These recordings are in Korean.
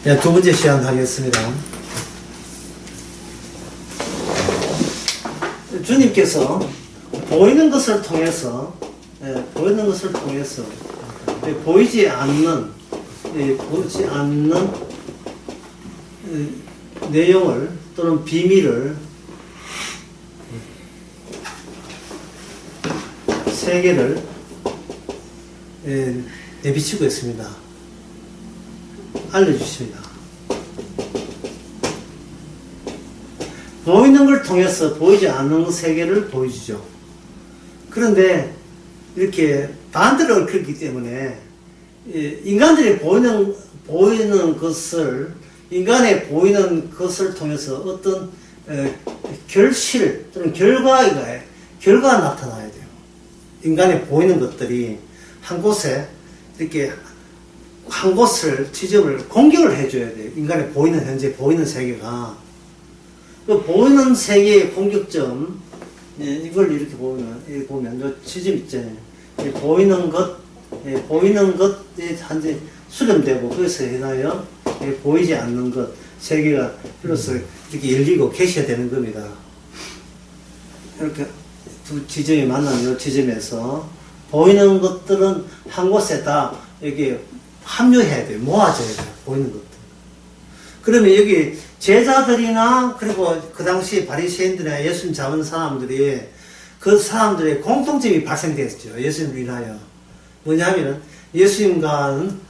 네, 두 번째 시간 하겠습니다. 주님께서 보이는 것을 통해서, 보이지 않는 내용을 또는 비밀을 세계를 내비치고 있습니다. 알려주십니다. 보이는 걸 통해서 보이지 않는 세계를 보여주죠. 그런데 이렇게 반대로 얽혔기 때문에 인간들이 보이는 것을, 인간의 보이는 것을 통해서 어떤 결실 또는 결과가 나타나야 돼요. 인간의 보이는 것들이 한 곳에 이렇게 한 곳을 지점을 공격을 해줘야 돼요. 인간의 보이는, 현재 보이는 세계가. 그 보이는 세계의 공격점, 이걸 이렇게 보면, 요 지점 있잖아요. 보이는 것이 한제 수렴되고, 거기서 인하여 보이지 않는 것, 세계가 비로소 이렇게 열리고 계셔야 되는 겁니다. 이렇게 두 지점이 만나는 이 지점에서 보이는 것들은 한 곳에 다 이렇게 합류해야 돼요. 모아져야 돼요. 보이는 것들. 그러면 여기 제자들이나 그리고 그 당시 바리새인들이나 예수님 잡은 사람들이 그 사람들의 공통점이 발생됐죠. 예수님을 인하여. 뭐냐면 예수님과는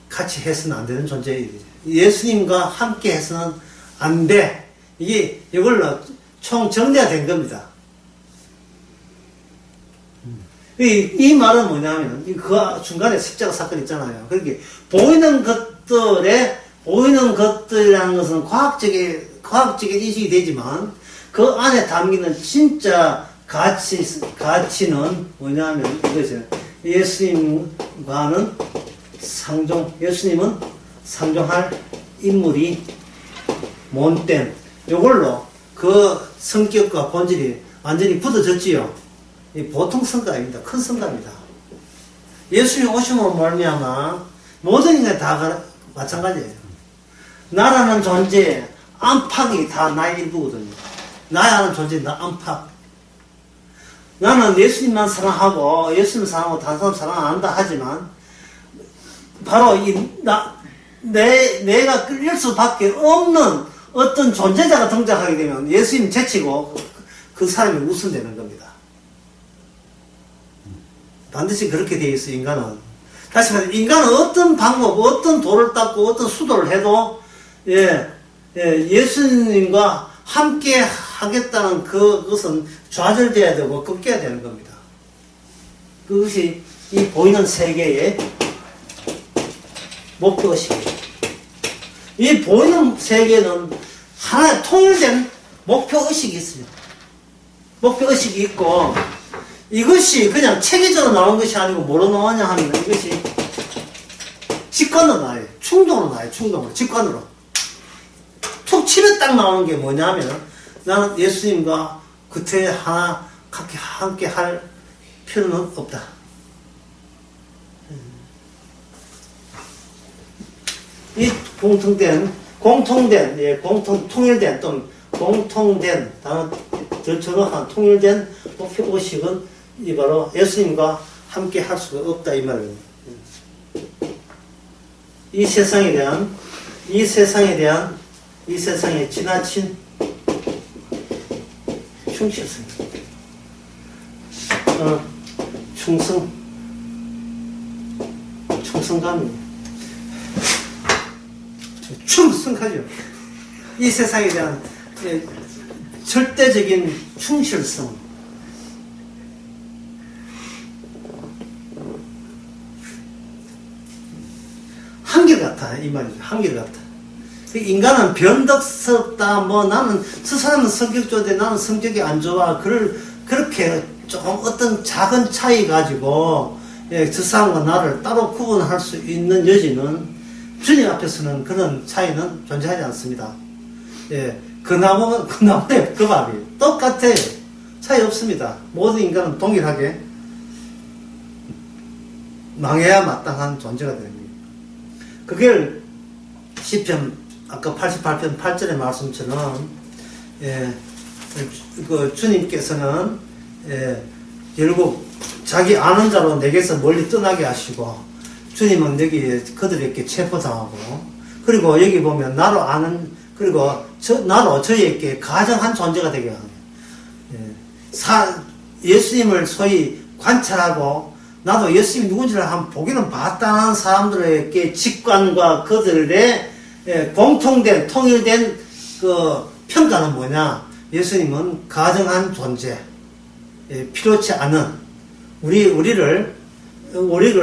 같이 해서는 안 되는 존재예요. 예수님과 함께 해서는 안 돼. 이걸로 총 정리가 된 겁니다. 이 말은 뭐냐면, 그 중간에 십자가 사건 있잖아요. 그렇게 보이는 것들이라는 것은 과학적인 인식이 되지만, 그 안에 담기는 진짜 가치는 뭐냐면 이거죠. 예수님은 상종할 인물이 못된, 요걸로 그 성격과 본질이 완전히 굳어졌지요. 이 보통 성과입니다. 큰 성과입니다. 예수님 오심으로 말미암아 모든 인간이 다 마찬가지예요. 나라는 존재, 안팎이 다 나의 일부거든요. 나라는 존재, 나 안팎. 나는 예수님만 사랑하고 예수님 사랑하고 다른 사람 사랑 안 한다 하지만 바로 내가 끌릴 수밖에 없는 어떤 존재자가 등장하게 되면 예수님 제치고 그 사람이 우선되는 겁니다. 반드시 그렇게 되어 있어, 인간은. 다시 말해, 인간은 어떤 방법, 어떤 도를 닦고, 어떤 수도를 해도, 예수님과 함께 하겠다는 그것은 좌절돼야 되고, 꺾여야 되는 겁니다. 그것이 이 보이는 세계의 목표의식이에요. 이 보이는 세계는 하나의 통일된 목표의식이 있습니다. 목표의식이 있고, 이것이 그냥 체계적으로 나온 것이 아니고 뭐로 나오냐 하면 이것이 직관으로 나와요. 충동으로 나와요. 충동으로. 직관으로. 툭 치면 딱 나오는 게 뭐냐면 나는 예수님과 그때 함께 할 필요는 없다. 이 통일된 또는 공통된, 더 정확한 통일된 목표의식은 이 바로 예수님과 함께 할 수가 없다 이 말입니다. 이 세상에 지나친 충실성, 충성감입니다. 충성하죠. 이 세상에 대한 절대적인 충실성. 한결같아, 이 말이죠. 한결같아. 인간은 변덕스럽다, 나는, 저 사람은 성격 좋은데 나는 성격이 안 좋아. 그렇게 조금 어떤 작은 차이 가지고, 저 사람과 나를 따로 구분할 수 있는 여지는 주님 앞에서는 그런 차이는 존재하지 않습니다. 그 나무의 그 밥이 똑같아요. 차이 없습니다. 모든 인간은 동일하게 망해야 마땅한 존재가 됩니다. 그걸 시편 아까 88편 8절의 말씀처럼 그 주님께서는 결국 자기 아는 자로 내게서 멀리 떠나게 하시고 주님은 여기 그들에게 체포당하고 그리고 여기 보면 나로 아는 그리고 나로 저희에게 가정한 존재가 되게 합니다. 예수님을 소위 관찰하고 나도 예수님이 누군지를 한번 보기는 봤다는 사람들에게 직관과 그들의 공통된 통일된 그 평가는 뭐냐? 예수님은 가정한 존재, 필요치 않은 우리를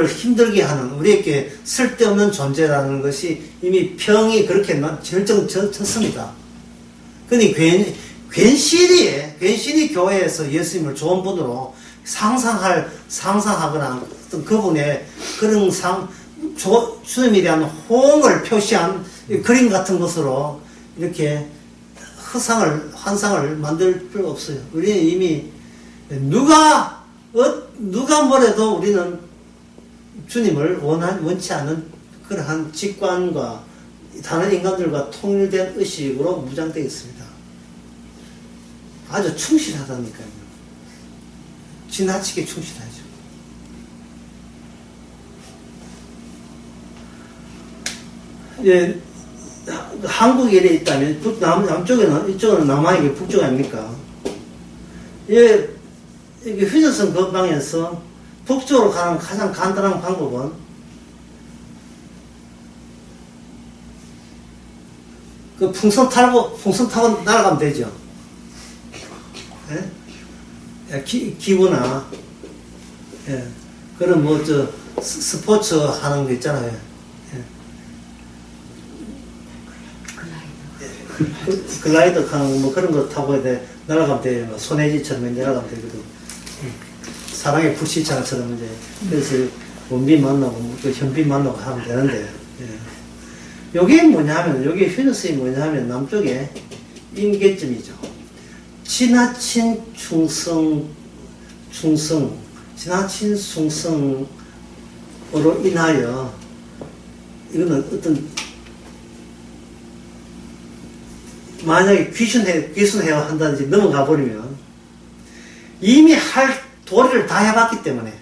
힘들게 하는 우리에게 쓸데없는 존재라는 것이 이미 평이 그렇게 결정쳤습니다. 그러니 괜시리 교회에서 예수님을 좋은 분으로 상상하거나 어떤 그분의 그런 주님에 대한 호응을 표시한 그림 같은 것으로 이렇게 환상을 만들 필요가 없어요. 우리는 이미 누가 뭐래도 우리는 주님을 원치 않는 그러한 직관과 다른 인간들과 통일된 의식으로 무장되어 있습니다. 아주 충실하다니까요. 지나치게 충실하죠. 한국에 이래 있다면 남쪽에는 이쪽은 남한이고 북쪽 아닙니까? 이게 휴전선 근방에서 북쪽으로 가는 가장 간단한 방법은 그 풍선 타고 날아가면 되죠. 기구나 그런 스포츠 하는 거 있잖아요. 글라이더 하는 거 그런 거 타고 날아가면 돼요. 소내지처럼 날아가면 되거든. 사랑의 불시착처럼 그래서 원빈 만나고 현빈 만나고 하면 되는데 요게 뭐냐면 요게 휴전선이 뭐냐면 남쪽에 임계점이죠. 지나친 지나친 충성으로 인하여 이거는 어떤 만약에 귀순해야 한다든지 넘어가 버리면 이미 할 도리를 다 해봤기 때문에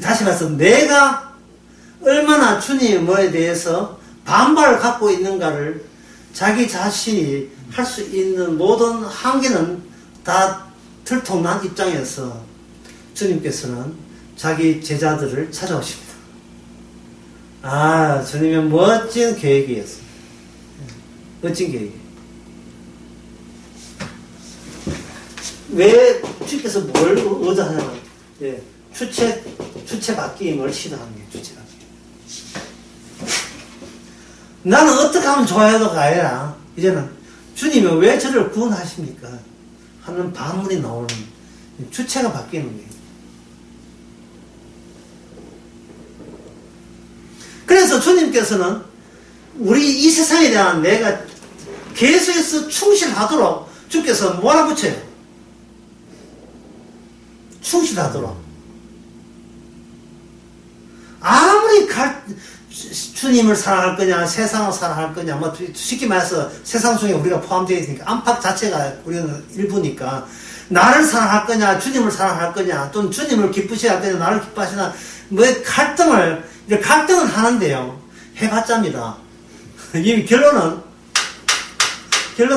다시 말해서 내가 얼마나 주님에 대해서 반발을 갖고 있는가를 자기 자신이 할 수 있는 모든 한계는 다 들통난 입장에서 주님께서는 자기 제자들을 찾아오십니다. 주님의 멋진 계획이었습니다. 멋진 계획이에요. 왜 주께서 뭘 의도하냐면 주체 바뀜을 시도하는 게 주체 바뀜. 나는 어떻게 하면 좋아요가 아니라 이제는 주님이 왜 저를 구원하십니까? 하는 반문이 나오는 주체가 바뀌는 거예요. 그래서 주님께서는 우리 이 세상에 대한 내가 계속해서 충실하도록 주께서 몰아붙여요. 충실하도록. 아무리 주님을 사랑할 거냐, 세상을 사랑할 거냐, 쉽게 말해서 세상 속에 우리가 포함되어 있으니까, 안팎 자체가 우리는 일부니까, 나를 사랑할 거냐, 주님을 사랑할 거냐, 또는 주님을 기쁘셔야 할 거냐, 나를 기뻐하시나, 갈등을 하는데요. 해봤자입니다. 이미 결론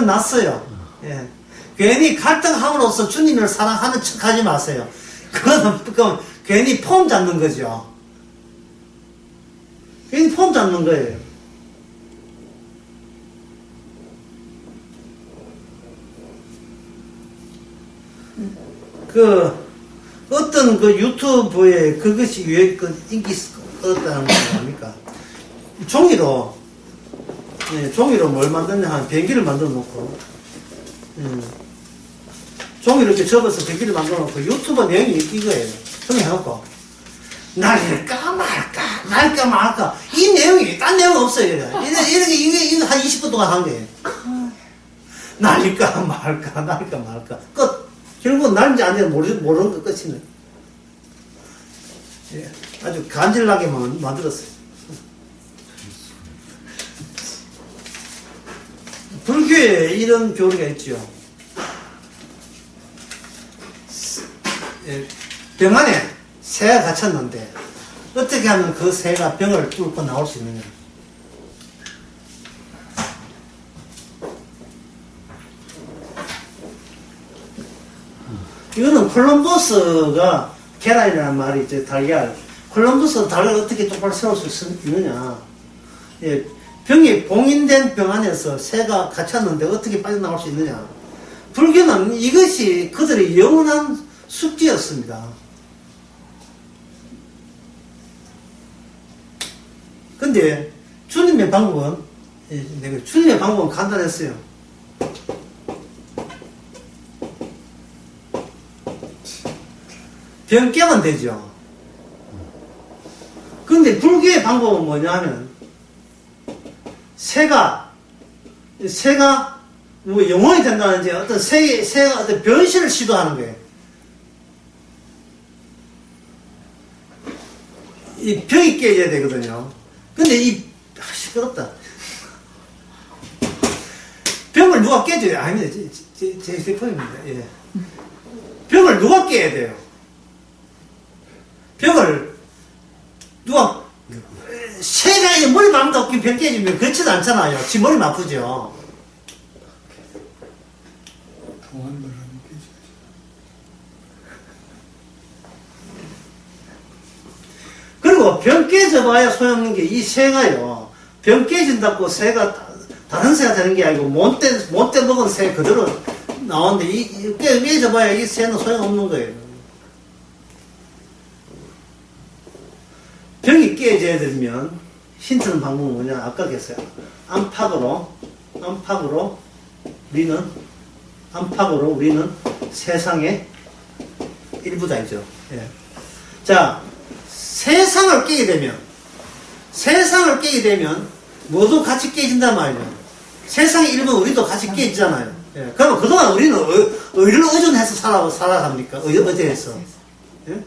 났어요. 예. 괜히 갈등함으로써 주님을 사랑하는 척 하지 마세요. 그건 괜히 폼 잡는 거죠. 괜히 폼 잡는 거예요. 어떤 유튜브에 그것이 인기 끌었다는 거 아닙니까? 종이로 뭘 만드냐 하면 변기를 만들어 놓고, 종이를 이렇게 접어서 변기를 만들어 놓고, 유튜브 내용이 이거예요. 정해놓고, 날릴까 말까. 이 내용이, 딴 내용 없어요. 이거 한 20분 동안 한 거예요. 날릴까 말까. 끝. 결국은 날인지 아닌지 모르는 거 끝이네. 예, 아주 간질나게만 만들었어요. 우주에 이런 교리가 있죠. 병 안에 새가 갇혔는데 어떻게 하면 그 새가 병을 뚫고 나올 수 있느냐. 이거는 콜럼버스가 계란이라는 말이 이제 달걀. 콜럼버스가 달걀을 어떻게 똑바로 세울 수 있느냐. 예, 병이 봉인된 병 안에서 새가 갇혔는데 어떻게 빠져나올 수 있느냐. 불교는 이것이 그들의 영원한 숙제였습니다. 근데 주님의 방법은, 주님의 방법은 간단했어요. 병 깨면 되죠. 근데 불교의 방법은 뭐냐 하면, 새가 뭐 영혼이 된다든지 어떤 새가 어떤 변신을 시도하는 거예요. 이 병이 깨져야 되거든요. 근데 시끄럽다. 병을 누가 깨줘야, 아닙니다. 제 제품입니다. 예. 병을 누가 깨야 돼요? 병을 누가, 새가 머리 마음도 없긴 병 깨지면 그렇지도 않잖아요. 지 머리 아프죠. 그리고 병 깨져봐야 소용없는 게 이 새가요. 병 깨진다고 새가 다른 새가 되는 게 아니고 못돼 먹은 새 그대로 나오는데 이 깨져봐야 이 새는 소용없는 거예요. 병이 깨져야 되면 힌트는 방법은 뭐냐? 아까 했어요. 안팎으로 우리는 세상의 일부다이죠. 예. 자, 세상을 깨게 되면 모두 같이 깨진단 말이죠. 세상의 일부 우리도 같이 깨지잖아요. 예. 그러면 그동안 우리는 의를 의존해서 살아갑니까? 의존해서. 예?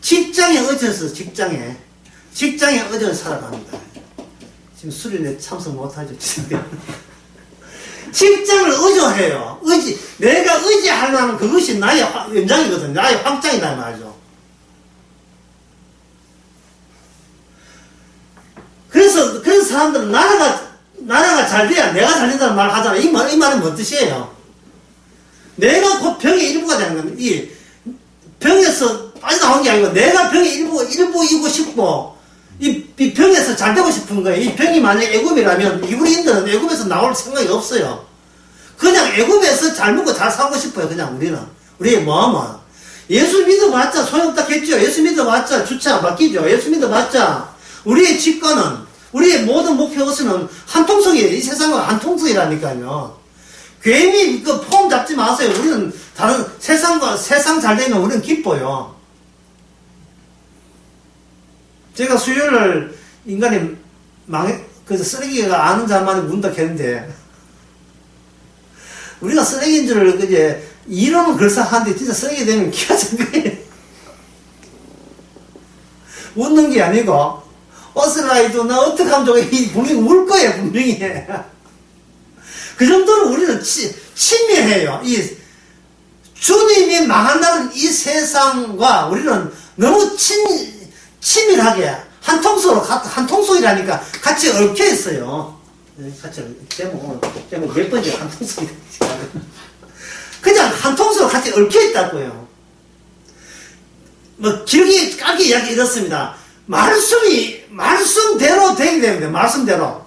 직장에 의존해서 직장에 의존해서 살아갑니다. 지금 수련회 참석 못하죠. 직장을 의존해요. 내가 의지하려면 그것이 나의 연장이거든요. 나의 확장이다 말이죠. 그래서 사람들은 나라가 잘 돼야 내가 잘 된다는 말을 하잖아요. 이 말은 뭔 뜻이에요? 내가 곧 병의 일부가 되는 겁니다. 이 병에서 빠져나온 게 아니고 내가 병의 일부이고 싶고 이 병에서 잘 되고 싶은 거예요. 이 병이 만약 애굽이라면 이브리인들은 애굽에서 나올 생각이 없어요. 그냥 애굽에서 잘 먹고 잘 살고 싶어요. 그냥 우리의 마음은. 예수 믿어봤자 소용없다 했죠. 예수 믿어봤자 주차 바뀌죠. 예수 믿어봤자 우리의 직관은 우리의 모든 목표는 한통속이에요. 이 세상은 한통속이라니까요. 괜히 그 폼 잡지 마세요. 우리는 다른 세상 잘 되면 우리는 기뻐요. 제가 수요일날 인간이 그래서 쓰레기가 아는 자만이 문다 했는데, 우리가 쓰레기인 줄, 이론은 그럴싸한데, 진짜 쓰레기 되면 기가 찬 거예요. 웃는 게 아니고, 버스라이도 나 어떡하면 좋게, 분명히 울 거예요, 분명히. 그 정도로 우리는 친밀해요. 주님이 망한다는 이 세상과 우리는 너무 친밀하게 한통속이라니까 같이 얽혀 있어요. 같이 제목 몇 번째 한통속이 그냥 한통속으로 같이 얽혀 있다고요. 뭐 길게 짧게 이야기 이렇습니다. 말씀대로 되게 됩니다. 말씀대로.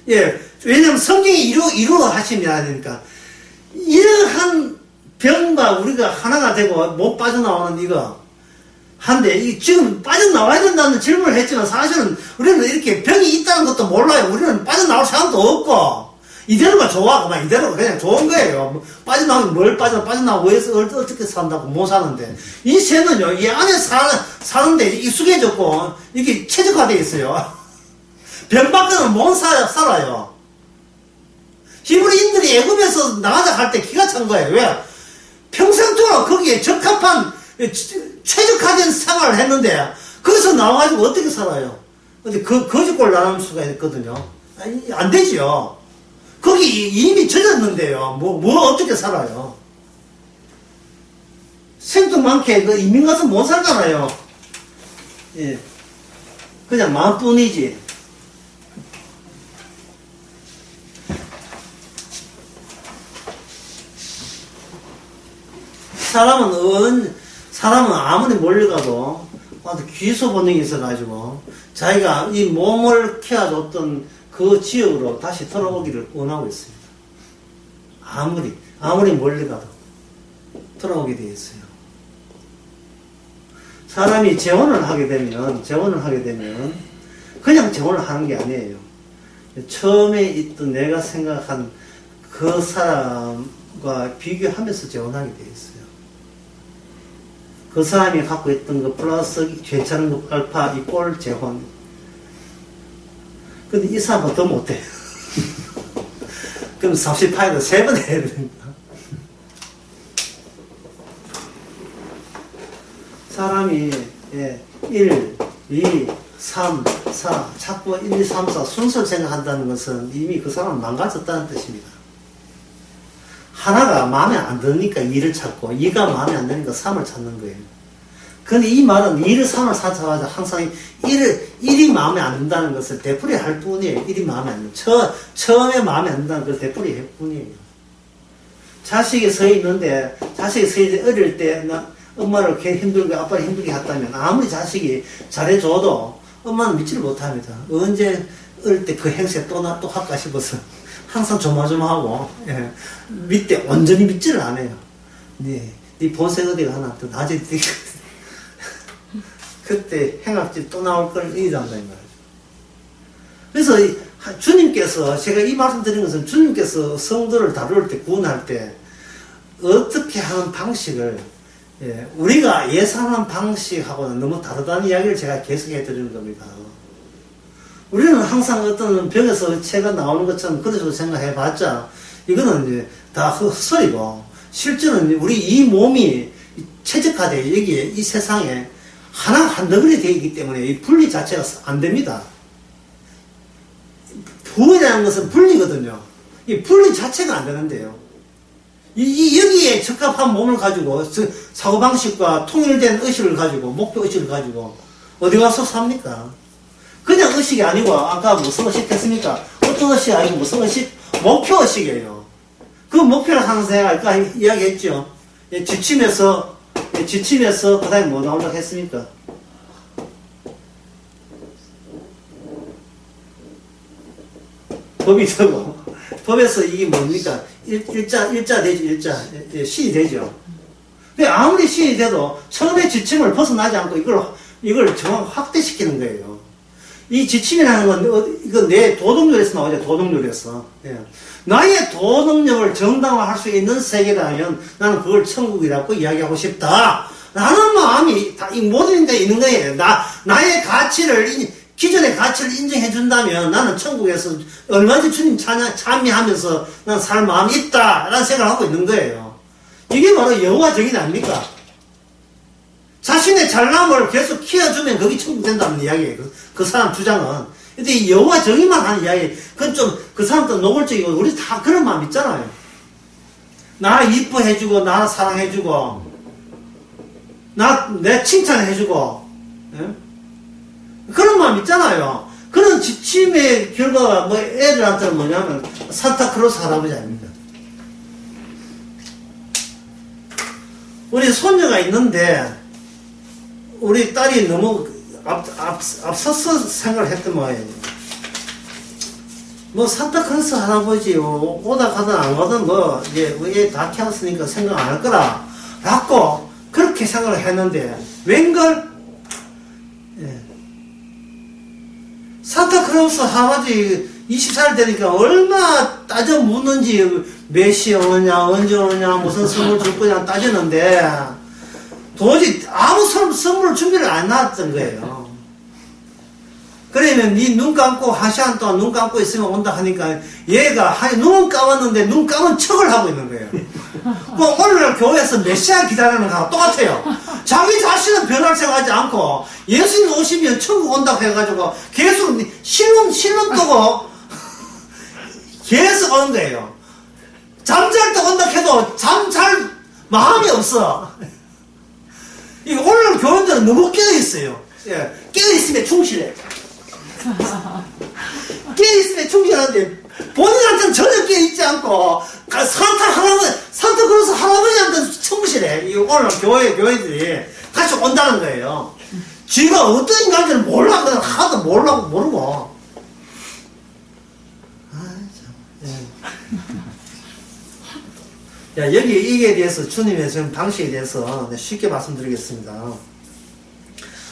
예, 왜냐면 성경이 이루어 하심이라 하니까 이러한 병과 우리가 하나가 되고 못 빠져나오는 이거. 한데, 지금 빠져나와야 된다는 질문을 했지만 사실은 우리는 이렇게 병이 있다는 것도 몰라요. 우리는 빠져나올 사람도 없고, 이대로가 좋아. 그만 이대로가 그냥 좋은 거예요. 빠져나오면 뭘 빠져나오고 어떻게 산다고 못 사는데. 이 새는요, 이 안에 사는데 익숙해졌고, 이게 최적화되어 있어요. 병 밖에는 못 살아요. 히브리인들이 애굽에서 나가자 할 때 기가 찬 거예요. 왜? 평생 동안 거기에 적합한 최적화된 생활을 했는데 거기서 나와가지고 어떻게 살아요? 근데 거짓골 나눌 수가 있거든요. 아니, 안 되지요. 거기 이미 젖었는데요. 뭐 어떻게 살아요? 생뚱맞게 그 이민 가서 못 살잖아요. 예. 그냥 마음뿐이지. 사람은 아무리 몰려가도 귀소 본능이 있어가지고 자기가 이 몸을 키워줬던 그 지역으로 다시 돌아오기를 원하고 있습니다. 아무리 몰려가도 돌아오게 되어 있어요. 사람이 재혼을 하게 되면 그냥 재혼을 하는 게 아니에요. 처음에 있던 내가 생각한 그 사람과 비교하면서 재혼하게 되어 있어요. 그 사람이 갖고 있던 거 플러스 괜찮은 거 알파 이꼴 재혼. 근데 이 사람은 더 못해. 그럼 38도 3번 해야 됩니다. 사람이 1, 2, 3, 4 자꾸 1, 2, 3, 4 순서를 생각한다는 것은 이미 그 사람은 망가졌다는 뜻입니다. 하나가 마음에 안 드니까 2를 찾고 2가 마음에 안 드니까 3을 찾는 거예요. 근데 이 말은 2를 3을 찾아가지고 항상 1이 마음에 안 든다는 것을 되풀이 할 뿐이에요. 1이 마음에 안 든다. 처음에 마음에 안 든다는 걸 되풀이 할 뿐이에요. 자식이 서 있는데 어릴 때 엄마를 이렇게 힘들게 아빠를 힘들게 했다면 아무리 자식이 잘해줘도 엄마는 믿지를 못합니다. 언제 어릴 때 그 행세 또 할까 싶어서 항상 조마조마하고 밑에 온전히 믿지를 않아요. 네 본색 어디가 하나 또 낮에 그때 행악질 또 나올 걸 의지한다 이 말이죠. 그래서 주님께서 제가 이 말씀 드린 것은 주님께서 성도를 다룰 때 구원할 때 어떻게 하는 방식을 우리가 예상한 방식하고는 너무 다르다는 이야기를 제가 계속 해드리는 겁니다. 우리는 항상 어떤 벽에서 채가 나오는 것처럼 그래서 생각해봤자 이거는 이제 다 헛소리고 실제는 우리 이 몸이 최적화되어 여기에 이 세상에 하나 한 덩어리 되어 있기 때문에 이 분리 자체가 안 됩니다. 부이라는 것은 분리거든요. 이 분리 자체가 안 되는데요. 여기에 적합한 몸을 가지고 사고방식과 통일된 의식을 가지고 목표 의식을 가지고 어디 가서 삽니까? 그냥 의식이 아니고 아까 무슨 의식 했습니까? 어떤 의식이 아니고 무슨 의식? 목표 의식이에요. 그 목표를 항상 제가 아까 이야기했죠. 지침에서 그 다음에 뭐 나오려고 했습니까? 법이 되고 법에서 이게 뭡니까? 일자 되죠. 일자 시이 되죠. 근데 아무리 시이 돼도 처음에 지침을 벗어나지 않고 이걸 정확 확대시키는 거예요. 이 지침이라는 건 이거 내 도덕률에서 나오죠. 도덕률에서. 나의 도덕력을 정당화할 수 있는 세계라면 나는 그걸 천국이라고 이야기하고 싶다. 라는 마음이 다 이 모든 데 있는 거예요. 나의 가치를 기존의 가치를 인정해 준다면 나는 천국에서 얼마든지 주님 찬미하면서 난 살 마음이 있다 라는 생각을 하고 있는 거예요. 이게 바로 여호와 정의 아닙니까? 자신의 잘남을 계속 키워주면 거기 천국 된다는 이야기예요. 그 사람 주장은. 근데 이 여호와 정의만 하는 이야기, 그건 좀 그 사람도 노골적이고 우리 다 그런 마음 있잖아요. 나 이뻐해주고 나 사랑해주고 내 칭찬해주고 그런 마음 있잖아요. 그런 지침의 결과가 뭐 애들한테는 뭐냐면 산타크로스 할아버지 아닙니까? 우리 손녀가 있는데 우리 딸이 너무 앞서서 생각을 했던 모양이에요. 뭐 산타크로스 할아버지 오다 가든 안 가든 뭐 이제 애 다 키웠으니까 생각 안 할 거라 라고 그렇게 생각을 했는데 웬걸 산타크로스 할아버지 24일 되니까 얼마나 따져 묻는지 몇 시에 오느냐 언제 오느냐 무슨 선물 줄 거냐 따지는데 도저히 아무 선물 준비를 안 해놨던 거예요. 그러면 니 눈 감고 한 시간 동안 눈 감고 있으면 온다 하니까 얘가 눈은 감았는데 눈 감은 척을 하고 있는 거예요. 그 오늘날 교회에서 몇 시간 기다리는 거하고 똑같아요. 자기 자신은 변할 생각하지 않고 예수님 오시면 천국 온다고 해가지고 계속 실론 뜨고 계속 오는 거예요. 잠잘 때 온다 해도 잠잘 마음이 없어. 이 오늘 교원들은 너무 깨어있어요. 예, 깨어있으면 충실해. 깨어있으면 충실한데 본인한테는 전혀 깨어있지 않고 산타 그래서 할아버지한테는 충실해. 이 오늘 교회들이 다시 온다는 거예요. 쥐가 어떤 인간인지는 몰라. 그냥 하나도 모르고. 야, 여기 이게 대해서 주님의 지금 방식에 대해서 쉽게 말씀드리겠습니다.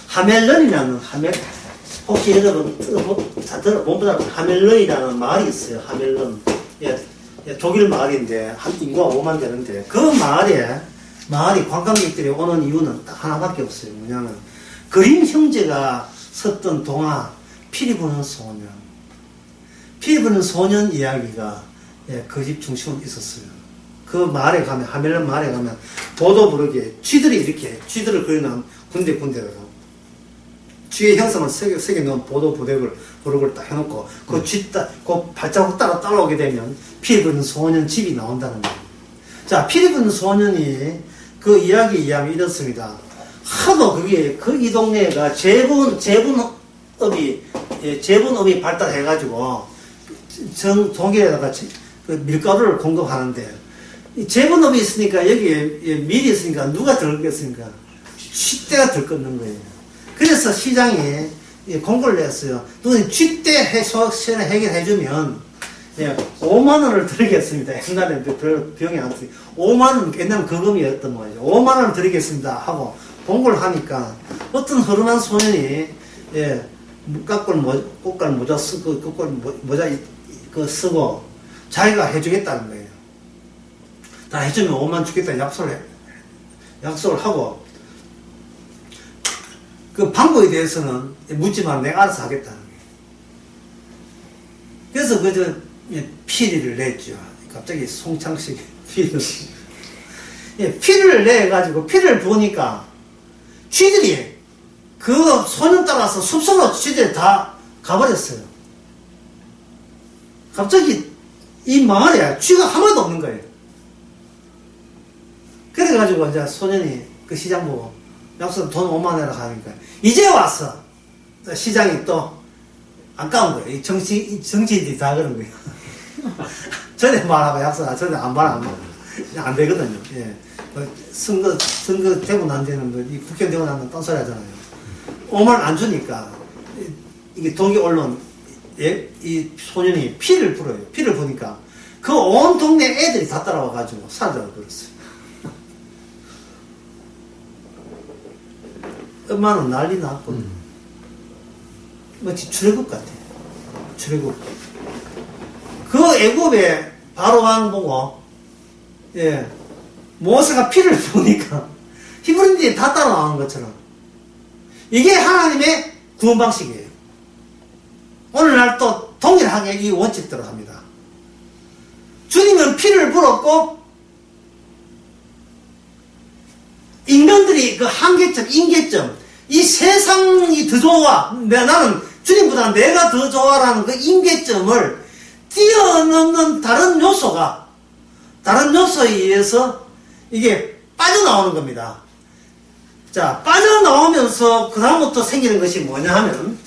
하멜런이라는 혹시 여러분 본보다 하멜런이라는 마을이 있어요. 하멜런. 예, 독일 마을인데 한 인구가 5만 되는데 그 마을이 관광객들이 오는 이유는 딱 하나밖에 없어요. 뭐냐면 그림 형제가 썼던 동화 피리 부는 소년. 피리 부는 소년 이야기가 그 집 중심으로 있었어요. 그 마을에 가면, 하멜런 마을에 가면, 보도 부르게, 쥐들을 그리는 군데군데다가, 쥐의 형상을 새겨놓은 보도 부록을 딱 해놓고, 그 발자국 따라오게 되면, 피리 부는 소년 집이 나온다는 거예요. 자, 피리 부는 소년이 그 이야기에 의하면 이렇습니다. 하도 이 동네가 재분업이 발달해가지고, 동계에다가 밀가루를 공급하는데, 이 재분업이 있으니까 여기에 밀이 있으니까 누가 들겠습니까? 쥐떼가 들끓는 거예요. 그래서 시장에 공고를 냈어요. 누가 쥐떼 소액세를 해결해주면 5만원을 드리겠습니다. 옛날에 병이 안 쓰니 5만원, 옛날에 거금이었던 거죠. 5만원을 드리겠습니다 하고 공고를 하니까 어떤 허름한 소년이 꽃갈 모자 쓰고 꽃갈 모자 쓰고 자기가 해주겠다는 거예요. 다 해주면 5만 주겠다 약속을 하고 그 방법에 대해서는 묻지만 내가 알아서 하겠다는 거예요. 그래서 피리를 냈죠. 갑자기 송창식 피리를 내가지고 피리를 부으니까 쥐들이 그 소년 따라서 숲속으로 쥐들이 다 가버렸어요. 갑자기 이 마을에 쥐가 하나도 없는 거예요. 그래가지고 이제 소년이 그 시장 보고 약속 돈 5만 원이라 하니까 이제 왔어. 시장이 또 아까운 거예요. 정치인들이 다 그런 거예요. 전에 말하고 약속, 전에 안 안 되거든요. 예. 선거 되고 난 데는 이 국회 되고 나면 딴소리 하잖아요. 5만 원 안 주니까 이게 독일 언론 이 소년이 피를 불어요. 피를 부니까 그 온 동네 애들이 다 따라와가지고 사라져 버렸어요. 엄마는 난리 났거든. 마치 출애굽 같아. 출애굽. 그 애굽에 바로왕 보고, 모세가 피를 부으니까 히브리인들이 다 따라나오는 것처럼. 이게 하나님의 구원 방식이에요. 오늘날 또 동일하게 이 원칙대로 합니다. 주님은 피를 불었고, 인간들이 그 한계점, 인계점, 이 세상이 더 좋아. 나는 주님보다 내가 더 좋아라는 그 인계점을 뛰어넘는 다른 요소에 의해서 이게 빠져나오는 겁니다. 자, 빠져나오면서 그다음부터 생기는 것이 뭐냐 하면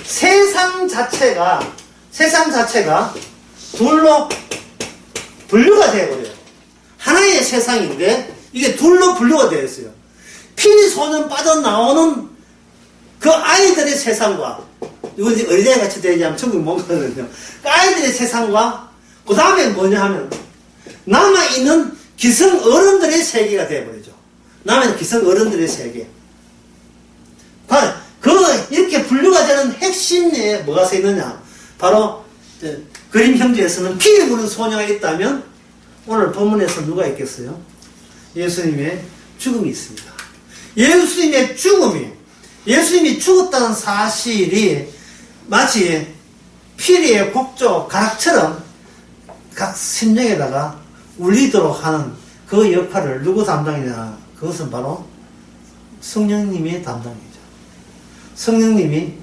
세상 자체가 둘로 분류가 되어버려요. 하나의 세상인데 이게 둘로 분류가 되어 있어요. 피리 소년 빠져나오는 그 아이들의 세상과, 이건 이제 어린아이 같이 되냐면 천국 못 가거든요. 그 아이들의 세상과 그 다음에 뭐냐 하면 남아있는 기성 어른들의 세계가 되어버리죠. 남아있는 기성 어른들의 세계. 이렇게 분류가 되는 핵심에 뭐가 서 있느냐, 바로 그림 형제에서는 피를 부는 소녀가 있다면 오늘 본문에서 누가 있겠어요? 예수님의 죽음이 있습니다. 예수님이 죽었다는 사실이 마치 피리의 곡조 가락처럼 각 심령에다가 울리도록 하는 그 역할을 누구 담당이냐? 그것은 바로 성령님의 담당이죠. 성령님이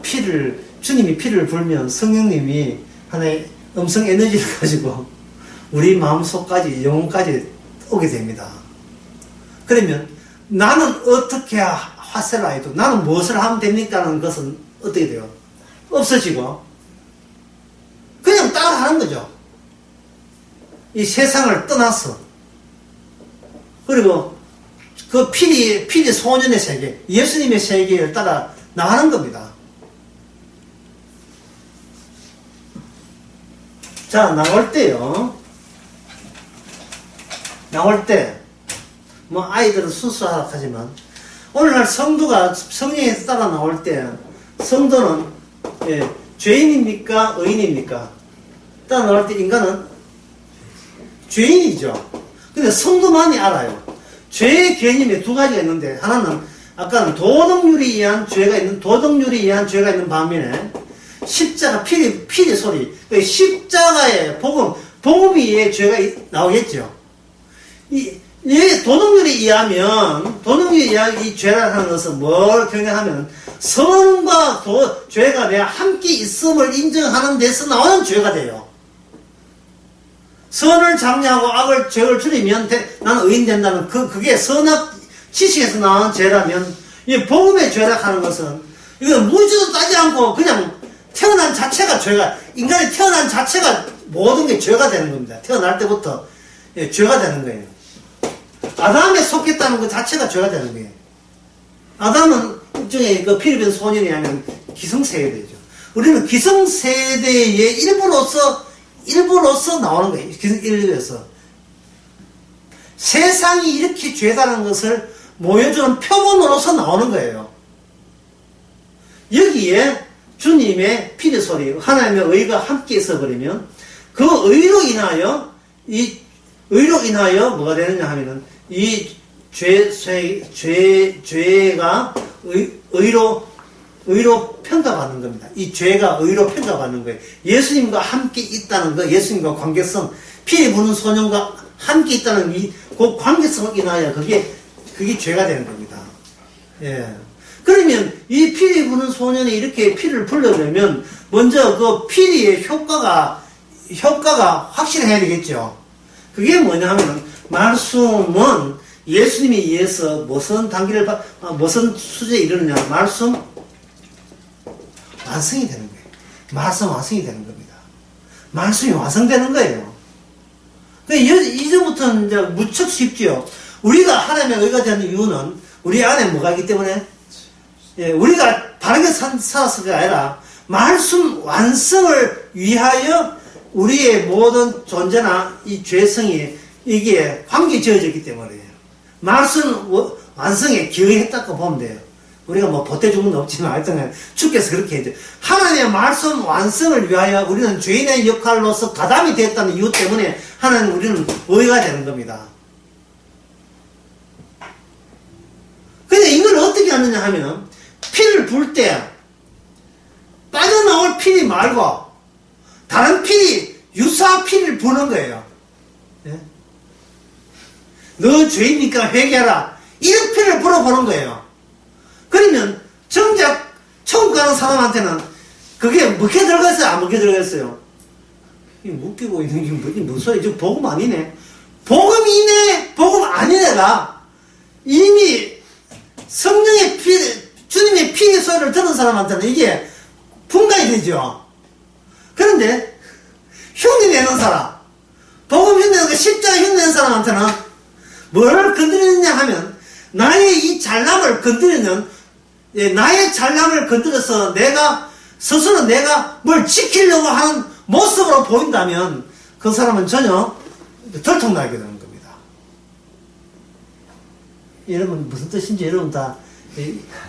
피를 주님이 피를 불면 성령님이 하나의 음성 에너지를 가지고 우리 마음속까지 영혼까지 오게 됩니다. 그러면 나는 어떻게 화세를 해도 나는 무엇을 하면 됩니까? 하는 것은 어떻게 돼요? 없어지고 그냥 따라하는 거죠. 이 세상을 떠나서. 그리고 그 피리 소년의 세계, 예수님의 세계를 따라 나가는 겁니다. 자, 나올 때요. 나올 때, 뭐, 아이들은 순수하지만, 오늘날 성도가 성령에서 따라 나올 때, 성도는, 죄인입니까? 의인입니까? 따라 나올 때 인간은 죄인이죠. 근데 성도만이 알아요. 죄의 개념이 두 가지가 있는데, 하나는, 아까는 도덕률에 의한 죄가 있는 반면에, 십자가, 피리 소리, 십자가의 복음 위에 죄가 나오겠죠. 도덕률에 의하면 이 죄라는 것은 뭘 경영하면, 선과 죄가 내가 함께 있음을 인정하는 데서 나오는 죄가 돼요. 선을 장려하고 죄를 줄이면 나는 의인 된다는 그게 선악 지식에서 나오는 죄라면, 이 복음의 죄라 하는 것은, 이거 무지도 따지 않고 그냥 태어난 자체가 죄가, 인간이 태어난 자체가 모든 게 죄가 되는 겁니다. 태어날 때부터 죄가 되는 거예요. 아담에 속했다는 것 자체가 죄가 되는 거예요. 아담은 일종의 그 피리빈 소년이 아니면 기성세대죠. 우리는 기성세대의 일부로서 나오는 거예요. 일부에서. 세상이 이렇게 죄다라는 것을 보여주는 표본으로서 나오는 거예요. 여기에 주님의 피리소리, 하나님의 의가 함께 있어버리면, 그 의로 인하여 뭐가 되느냐 하면은, 이 죄가 의로 평가받는 겁니다. 이 죄가 의로 평가받는 거예요. 예수님과 함께 있다는 거, 예수님과 관계성, 피리 부는 소년과 함께 있다는 그 관계성을 인하여 그게 죄가 되는 겁니다. 예. 그러면 이 피리 부는 소년이 이렇게 피를 불려내면 먼저 그 피리의 효과가 확실해야 되겠죠. 그게 뭐냐 하면 말씀은 예수님에 의해서 무슨 수제에 이르느냐, 말씀 완성이 되는 거예요. 말씀 완성이 되는 겁니다. 말씀이 완성되는 거예요. 이제부터는 이제 무척 쉽죠. 우리가 하나님의 의가 되는 이유는 우리 안에 뭐가 있기 때문에, 우리가 바르게 살았을게 아니라 말씀 완성을 위하여 우리의 모든 존재나 이 죄성이 이게 관계 지어졌기 때문이에요. 말씀 완성에 기여했다고 보면 돼요. 우리가 뭐 보태준 건 없지만 하여튼 주께서 그렇게 해줘. 하나님의 말씀 완성을 위하여 우리는 죄인의 역할로서 가담이 됐다는 이유 때문에 하나님 우리는 의가 되는 겁니다. 근데 이걸 어떻게 하느냐 하면 피를 불 때 빠져나올 피리 말고 다른 피리, 유사 피리를 부는 거예요. 예? 너 죄입니까? 회개하라. 이런 피를 불어보는 거예요. 그러면 정작 천국 가는 사람한테는 그게 먹혀 들어갔어요? 안 먹혀 들어갔어요? 묶이고 있는 게 무슨 소리? 지금 복음 아니네. 복음이네, 복음 아니네가 이미 성령의 주님의 피의 소리를 들은 사람한테는 이게 분간이 되죠. 그런데 흉내내는 사람, 복음 흉내내는 거, 십자가 흉내내는 사람한테는 뭘 건드리느냐 하면 나의 이 잘남을 건드리는, 나의 잘남을 건드려서 스스로 내가 뭘 지키려고 하는 모습으로 보인다면 그 사람은 전혀 들통나게 되는 겁니다. 여러분 무슨 뜻인지 여러분 다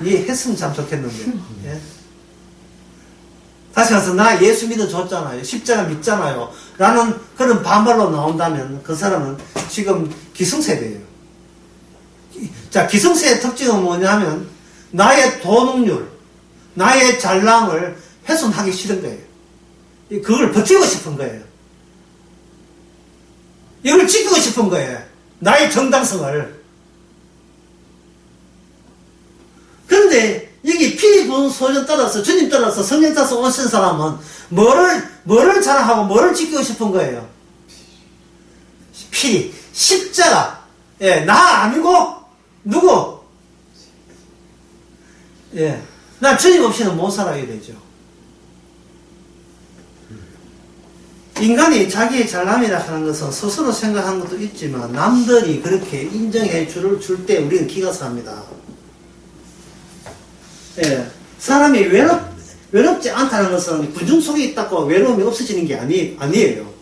이해했으면 참 좋겠는데. 예? 다시 가서 나 예수 믿어줬잖아요. 십자가 믿잖아요. 라는 그런 반발로 나온다면 그 사람은 지금 기성세대예요. 자, 기성세의 특징은 뭐냐면 나의 도덕률, 나의 잘남을 훼손하기 싫은 거예요. 그걸 버티고 싶은 거예요. 이걸 지키고 싶은 거예요. 나의 정당성을. 그런데 여기 피리 부은 소년 따라서, 주님 따라서 성령 따라서 오신 사람은 뭐를 자랑하고 뭐를 지키고 싶은 거예요? 피, 십자가. 예, 나 아니고, 누구? 예, 나 주님 없이는 못 살아야 되죠. 인간이 자기의 잘남이라 하는 것은 스스로 생각하는 것도 있지만 남들이 그렇게 인정해 줄 때 우리는 기가 삽니다. 예, 사람이 외롭지 않다는 것은 군중 속에 있다고 외로움이 없어지는 게 아니에요.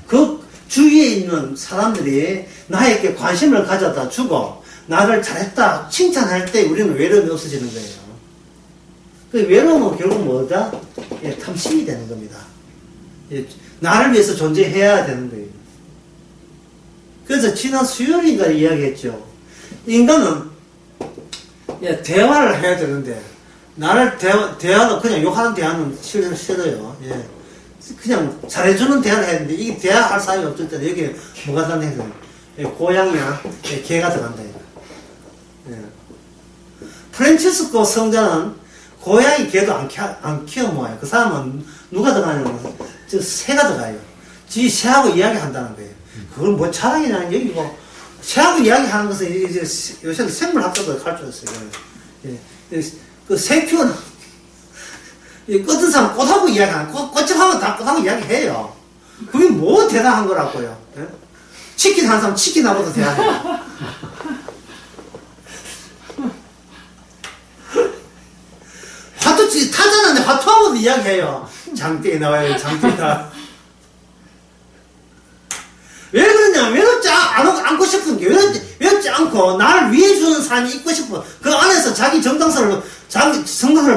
그 주위에 있는 사람들이 나에게 관심을 가져다 주고 나를 잘했다 칭찬할 때 우리는 외로움이 없어지는 거예요. 그 외로움은 결국 뭐다? 예, 탐심이 되는 겁니다. 예, 나를 위해서 존재해야 되는 거예요. 그래서 지난 수요일인가 이야기했죠. 인간은 예, 대화를 해야 되는데 나를 대화도 그냥 욕하는 대화는 싫어요. 예. 그냥 잘해주는 대화를 해야 되는데 이게 대화할 사람이 없을 때는 여기 뭐가 들어간다? 예, 고양이나 예, 개가 들어간다. 예. 프란치스코 성자는 고양이 개도 안 키워 모아요. 그 사람은 누가 들어가냐면 저 새가 들어가요. 지 새하고 이야기한다는 거예요. 그건 뭐 자랑이냐는 얘기고 새하고 이야기하는 것은 이제 요새 생물학자도 가르쳤어요. 예. 그 새 키우는 어떤 사람 꽃하고 이야기하는 꽃집하고 다 꽃하고 이야기해요. 그게 뭐 대단한 거라고요. 예? 치킨 하는 사람 치킨하고도 대단해요. 화투 타자는데 화투하고도 이야기해요. 장대에 나와요. 장대에. 왜 그러냐? 외롭지 않고 싶은 게 외롭지 않고 나를 위해 주는 사람이 있고 싶어. 그 안에서 자기 정당성을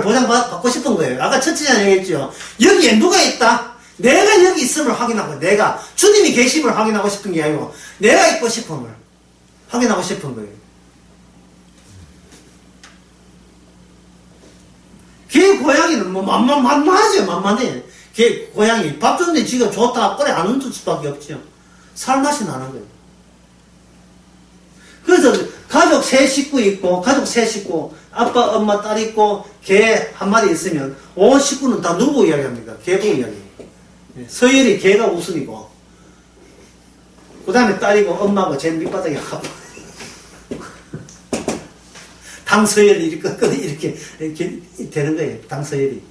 보장받고 싶은 거예요. 아까 첫째 얘기했죠. 여기에 누가 있다? 내가 여기 있음을 확인하고 내가 주님이 계심을 확인하고 싶은 게 아니고 내가 있고 싶음을 확인하고 싶은 거예요. 개 고양이는 뭐 만만하죠. 만만해. 개 고양이 밥 줬는데 지가 좋다 꼬리 안 얹을 수밖에 없죠. 살맛이 나는 거예요. 그래서 가족 세 식구 있고 가족 세 식구 아빠 엄마 딸 있고 개 한 마리 있으면 온 식구는 다 누구 이야기합니까? 개 보고 이야기. 서열이 개가 우선이고 그 다음에 딸이고 엄마고 제일 밑바닥에 아빠. 당서열이 이렇게 되는 거예요. 당서열이.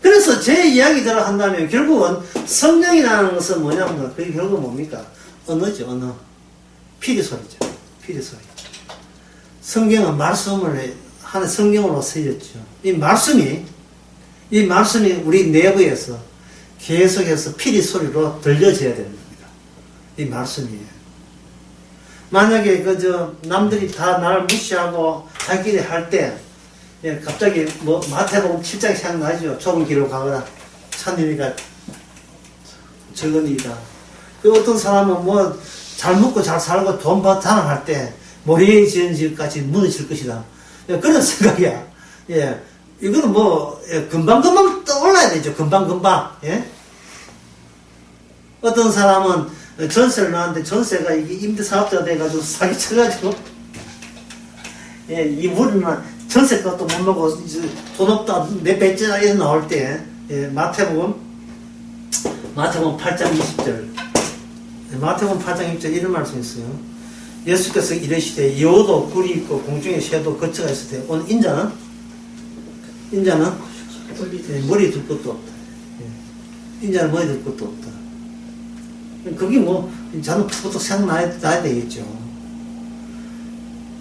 그래서 제 이야기대로 한다면 결국은 성령이라는 것은 뭐냐면 그게 결국 뭡니까? 언어죠. 언어. 피리소리죠. 피리소리. 성경은 말씀을 하는 성경으로 쓰였죠. 이 말씀이 우리 내부에서 계속해서 피리소리로 들려져야 됩니다. 이 말씀이에요. 만약에 남들이 다 나를 무시하고 자기끼리 할 때 예, 갑자기 뭐 마태복음 7장이 생각나죠. 좁은 길로 가거나 찬이니까 적은 일이다. 그 어떤 사람은 뭐 잘 먹고 잘 살고 돈 자랑할 때 모래에 지은 집까지 무너질 것이다. 예, 그런 생각이야. 예, 이거는 뭐 예, 금방금방 떠올라야 되죠. 금방금방. 예? 어떤 사람은 전세를 놨는데 전세가 이게 임대사업자가 돼가지고 사기쳐가지고 예, 이 무리만 전세값도 못 먹고 돈 없다 몇 배째나 나올 때 예, 마태복음 8장 20절 마태복음 8장 20절 이런 말씀이 있어요. 예수께서 이르시되 여우도 굴이 있고 공중에 새도 거처가 있을 때 오늘 인자는 머리 둘 것도 없다. 예. 인자는 머리 둘 것도 없다. 그게 뭐 저는 푸득 생각나야 되겠죠.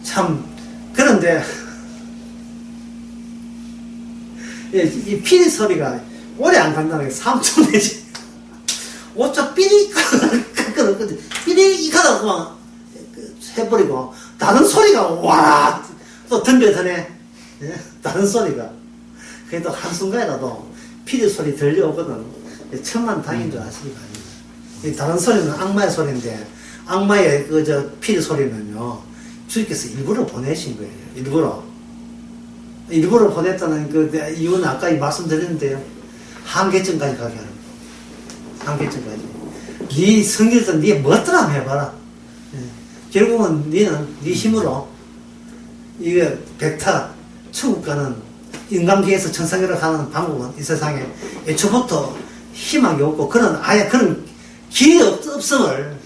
참 그런데 예, 이 피리 소리가 오래 안 간다는 게 3초 내지 5초 삐릭 삐릭 하다가 그만 해버리고 다른 소리가 와 또 덤벼드네. 예? 다른 소리가 그래도 한순간이라도 피리 소리 들려오거든. 천만 다행인 줄 아시기 바랍니다. 다른 소리는 악마의 소리인데 악마의 피리 소리는요 주님께서 일부러 보내신 거예요. 일부러 보냈다는 그 이유는 아까 말씀드렸는데요. 한계점까지 가게 하는 거예요. 한계점까지. 네 성질에서 네 멋대로 한번 해봐라. 예. 결국은 니는 니 힘으로 이게 백타 천국 가는 인간계에서 천상계로 가는 방법은 이 세상에 애초부터 희망이 없고 그런 아예 그런 길이 없음을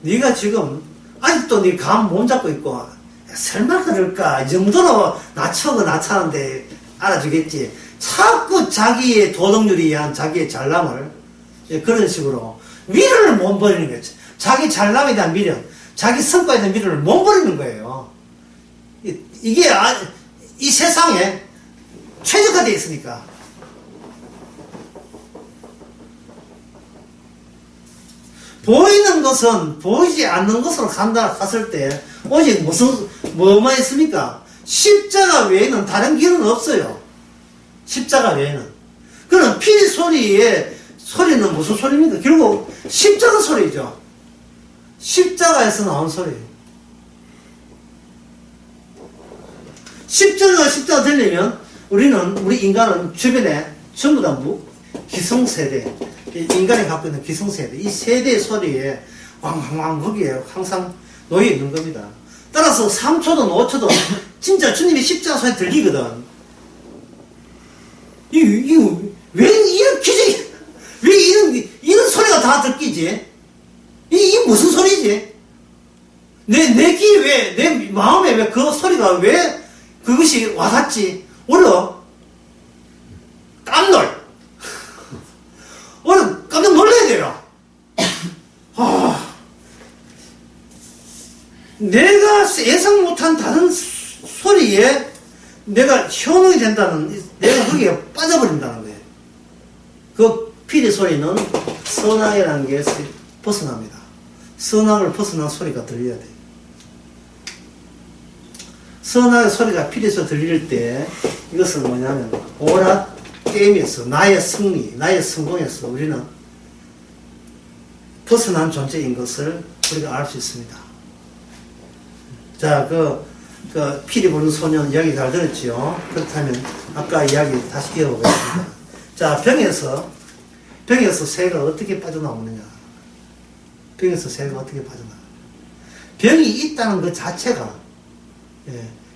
네가 지금 아직도 네 감 못 잡고 있고 설마 그럴까 이 정도로 낮추고 낮추는데 알아주겠지. 자꾸 자기의 도덕률에 의한 자기의 잘남을 그런 식으로 미련을 못 버리는 거지. 자기 잘남에 대한 미련, 자기 성과에 대한 미련을 못 버리는 거예요. 이게 이 세상에 최적화되어 있으니까. 보이는 것은 보이지 않는 것으로 갔을 때 오직 뭐만 있습니까? 십자가 외에는 다른 길은 없어요. 십자가 외에는. 그럼 피 소리의 소리는 무슨 소리입니까? 결국 십자가 소리죠. 십자가에서 나온 소리예요. 십자가 되려면 우리 인간은 주변에 전부 다 기성세대, 인간이 갖고 있는 기성세대, 이 세대의 소리에 왕왕왕 거기에 항상 놓여 있는 겁니다. 따라서 3초든 5초든 진짜 주님의 십자가 소리 들리거든. 왜 이렇게, 왜 이런 소리가 다 들리지? 이게 무슨 소리지? 내 귀에 왜, 내 마음에 왜 그 소리가 왜 그것이 와닿지? 오히려 오히려 깜짝 놀라야 돼요. 내가 예상 못한 다른 소리에 내가 현혹이 된다는, 내가 거기에 빠져버린다는 거예요. 그 피리 소리는 선악이라는 게 벗어납니다. 선악을 벗어난 소리가 들려야 돼요. 선악의 소리가 피리에서 들릴 때 이것은 뭐냐면 오라 게임에서 나의 승리, 나의 성공에서 우리는 벗어난 존재인 것을 우리가 알 수 있습니다. 자, 그 피리 부는 소년 이야기 잘 들었지요? 그렇다면 아까 이야기 다시 이어보겠습니다. 자, 병에서 새가 어떻게 빠져나오느냐? 병에서 새가 어떻게 빠져나오느냐? 병이 있다는 것 자체가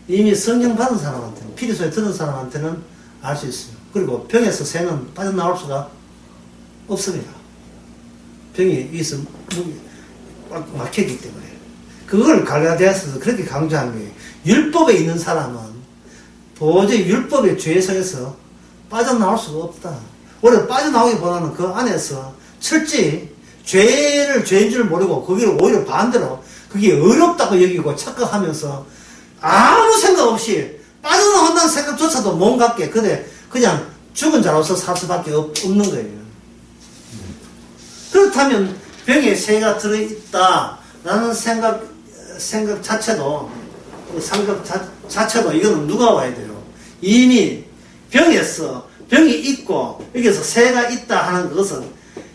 이미 성령 받은 사람한테는, 피리 소리 들은 사람한테는 알 수 있어요. 그리고 병에서 새는 빠져나올 수가 없습니다. 병이 있어 막혔기 때문에. 그걸 갈라디아서도 그렇게 강조한 거예요. 율법에 있는 사람은 도저히 율법의 죄성에서 빠져나올 수가 없다. 오히려 빠져나오기보다는 그 안에서 철저히 죄인 줄 모르고 거기를 오히려 반대로 그게 어렵다고 여기고 착각하면서 아무 생각 없이 빠져나온다는 생각조차도 못 갖게 그냥 죽은 자로서 살 수밖에 없는 거예요. 그렇다면 병에 새가 들어있다라는 생각 자체도 이거는 누가 와야 돼요? 이미 병이 있고 여기서 새가 있다 하는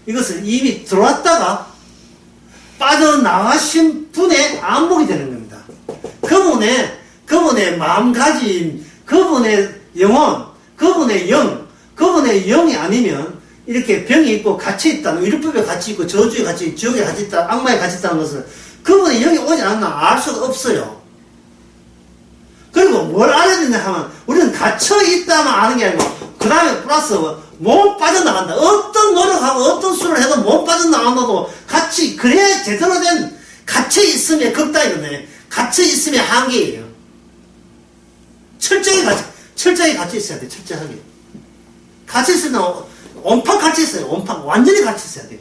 이것을 이미 들어왔다가 빠져나가신 분의 안목이 되는 겁니다. 그분의 마음가짐, 그분의 영혼, 그분의 영이 아니면 이렇게 병이 있고 갇혀 있다는, 율법에 갇혀 있고 저주에 갇혀 있고 지옥에 갇혀 있다, 악마에 갇혀 있다는 것을 그분의 영이 오지 않나 알 수가 없어요. 그리고 뭘 알아야 되냐 하면 우리는 갇혀 있다만 아는 게 아니고 그 다음에 플러스 못 빠져나간다. 어떤 노력하고 어떤 수를 해도 못 빠져나간다도 같이, 그래야 제대로 된 갇혀 있음의 극단이거든요. 갇혀 있음의 한계예요. 철저히 갇혀 있어야 돼. 철저하게. 갇혀 있으면 온팍 갇혀 있어요. 온팍 완전히 갇혀 있어야 돼.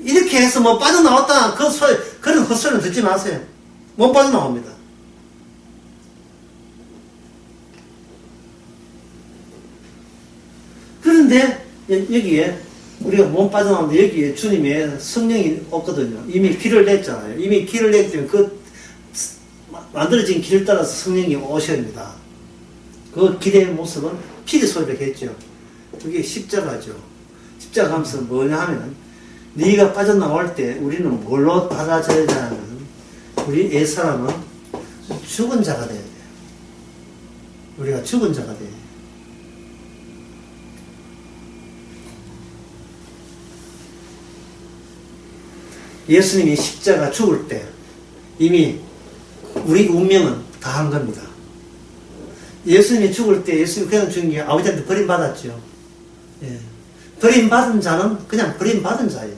이렇게 해서 뭐 빠져나왔다 그런 헛소리는 듣지 마세요. 못 빠져나옵니다. 그런데 여기에 우리가 못 빠져나오는데 여기에 주님의 성령이 없거든요. 이미 길을 냈잖아요. 이미 길을 냈기 때문에 그 만들어진 길을 따라서 성령이 오셔야 됩니다. 그 길의 모습은 피리 소리를 했죠. 그게 십자가죠. 십자가 하면서 뭐냐 하면 네가 빠져나올 때 우리는 뭘로 받아줘야 되냐면 우리 옛사람은 죽은 자가 돼야 돼요. 우리가 죽은 자가 돼요. 예수님이 십자가 죽을 때 이미 우리 운명은 다 한 겁니다. 예수님이 죽을 때 예수님이 그냥 죽은 게 아버지한테 버림받았죠. 예. 버림받은 자는 그냥 버림받은 자예요.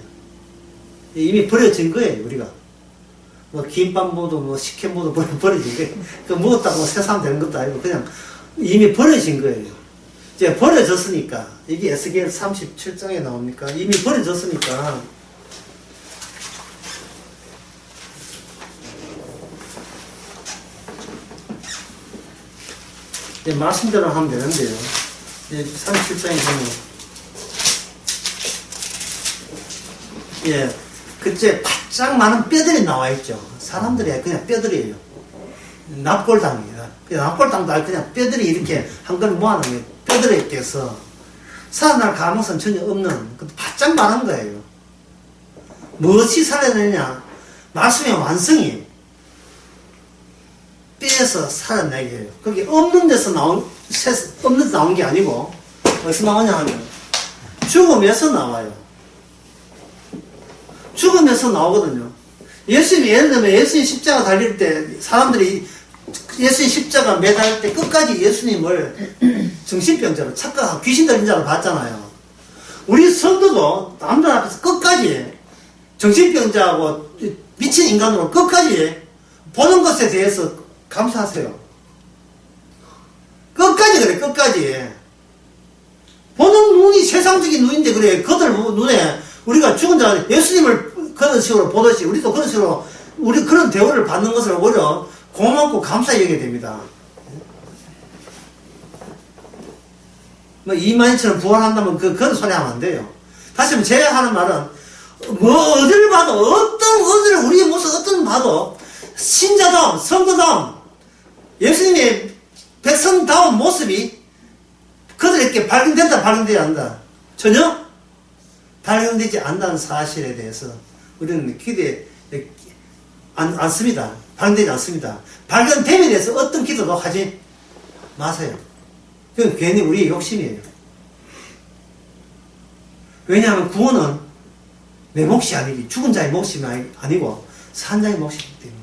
이미 버려진 거예요, 우리가. 뭐, 김밥 모두, 뭐, 식혜 모두 버려진 거예요. 그, 먹었다고 세상 되는 것도 아니고, 그냥 이미 버려진 거예요. 이제 버려졌으니까, 이게 에스겔 37장에 나옵니까? 이미 버려졌으니까, 이제 말씀대로 하면 되는데요. 이제 37장에 보면, 예, 그때 바짝 많은 뼈들이 나와 있죠. 사람들이 그냥 뼈들이에요. 납골당이에요. 그냥 납골당도 아니고 그냥 뼈들이 이렇게 한걸 모아놓은 뼈들에 껴서 살아날 가능성은 전혀 없는, 바짝 많은 거예요. 무엇이 살아내냐? 말씀의 완성이 뼈에서 살아내게 해요. 그게 없는 데서 나온 게 아니고, 어디서 나오냐 하면, 죽음에서 나와요. 죽으면서 나오거든요. 예수님이 예를 들면 예수님 십자가 달릴 때 사람들이 예수님 십자가 매달 때 끝까지 예수님을 정신병자로 착각하고 귀신 들린 자로 봤잖아요. 우리 성도도 남들 앞에서 끝까지 정신병자하고 미친 인간으로 끝까지 보는 것에 대해서 감사하세요. 끝까지 그래, 끝까지. 보는 눈이 세상적인 눈인데 그래, 그들 눈에 우리가 죽은 자, 예수님을 그런 식으로 보듯이, 우리도 그런 식으로, 우리 그런 대우를 받는 것을 오히려 고맙고 감사히 여기게 됩니다. 뭐, 이만희처럼 부활한다면 그런 소리 하면 안 돼요. 다시 한번 제가 하는 말은, 뭐, 어디를 봐도, 어디를, 우리의 모습, 어떤 봐도, 신자다움, 성도다움, 예수님의 백성다운 모습이 그들에게 발견된다, 발견되지 않는다. 전혀 발견되지 않는다는 사실에 대해서 우리는 기대에 않습니다. 발견되지 않습니다. 발견됨에 대해서 어떤 기도도 하지 마세요. 그건 괜히 우리의 욕심이에요. 왜냐하면 구원은 내 몫이 아니기, 죽은 자의 몫이 아니고 산 자의 몫이기 때문이에요.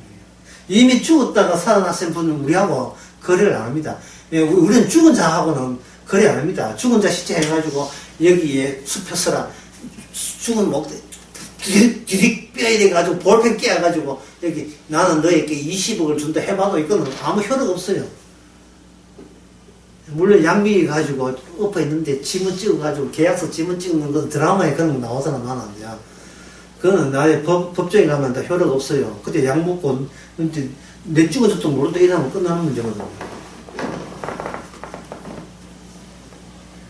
이미 죽었다가 살아나신 분은 우리하고 거래를 안 합니다. 우리는 죽은 자하고는 거래 안 합니다. 죽은 자 시체 해가지고 여기에 숲에 서라. 죽은 목, 디딕 빼야돼가지고 볼펜 깨가지고 여기 나는 너에게 20억을 준다 해봐도 이거는 아무 효력 없어요. 물론 양미기 가지고 엎어 있는데 지문 찍어가지고 계약서 지문 찍는 건 드라마에 그런 거 나오잖아, 나는. 야. 그거는 나의 법정에 가면 다 효력 없어요. 그때 약 먹고 내 죽어졌도 모르도 이러면 끝나는 문제거든요.